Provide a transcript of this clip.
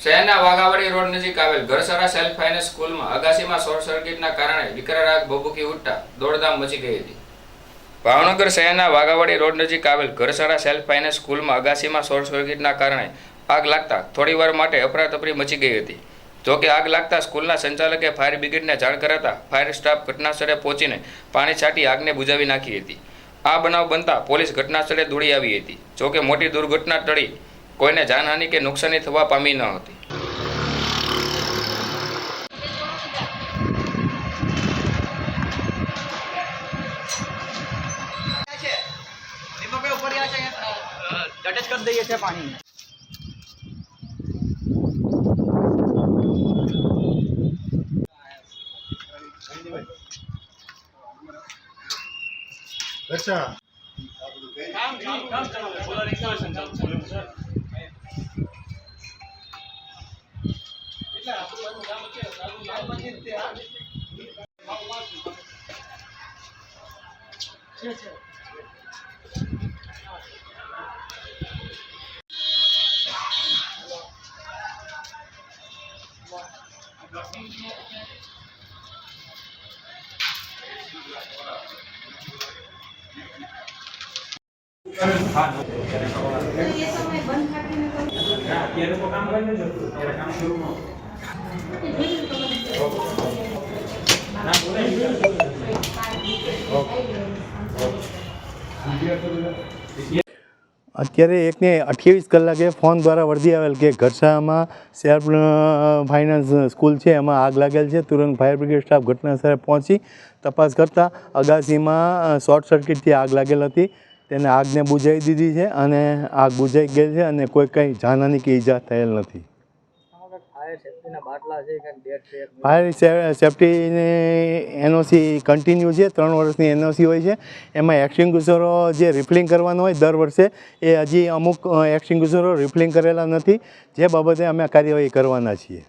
શહેરના વાઘાવાડી રોડ નજીક આવેલ ઘરસરા સેલ્ફ ફાઇનાન્સ સ્કૂલમાં અગાસીમાં શોર્ટ સર્કિટના કારણે વિકરાળ આગ ભભૂકી ઉઠતા દોડધામ મચી ગઈ હતી। ભાવનગર શહેરના વાઘાવાડી રોડ નજીક આવેલ ઘરસરા સેલ્ફ ફાઇનાન્સ સ્કૂલમાં અગાસીમાં શોર્ટ સર્કિટના કારણે આગ લાગતા થોડીવાર માટે અફરાતફરી મચી ગઈ હતી। જોકે આગ લાગતા સ્કૂલના સંચાલકે ફાયર બ્રિગેડને જાણ કરાતા ફાયર સ્ટાફ ઘટનાસ્થળે પહોંચીને પાણી છાંટી આગને બુઝાવી નાખી હતી। આ બનાવ બનતા પોલીસ ઘટનાસ્થળે દોડી આવી હતી। જોકે મોટી દુર્ઘટના ટળી કોઈને જાનહાનિ કે નુકસાની થવા પામી ન હતી। कर दीजिए थे पानी अच्छा અત્યારે 1:28 કલાકે ફોન દ્વારા વર્દી આવેલ કે ઘરસામાં સેલ્ફ ફાઇનાન્સ સ્કૂલ છે એમાં આગ લાગેલ છે। તુરંત ફાયર બ્રિગેડ સ્ટાફ ઘટનાસ્થળે પહોંચી તપાસ કરતાં અગાસીમાં શોર્ટ સર્કિટથી આગ લાગેલ હતી। તેને આગને બુઝાવી દીધી છે અને આગ બુઝાઈ ગયેલ છે અને કોઈ કંઈ જાનહાનિ કે ઈજા થયેલ નથી। ફાયર સેફ્ટીની એનઓસી કન્ટિન્યુ છે, 3 વર્ષની એનઓસી હોય છે। એમાં એક્સટિંગ્વિશરો જે રિફિલિંગ કરવાનું હોય દર વર્ષે એ હજી અમુક એક્સટિંગ્વિશરો રિફિલિંગ કરેલા નથી, જે બાબતે અમે કાર્યવાહી કરવાના છીએ।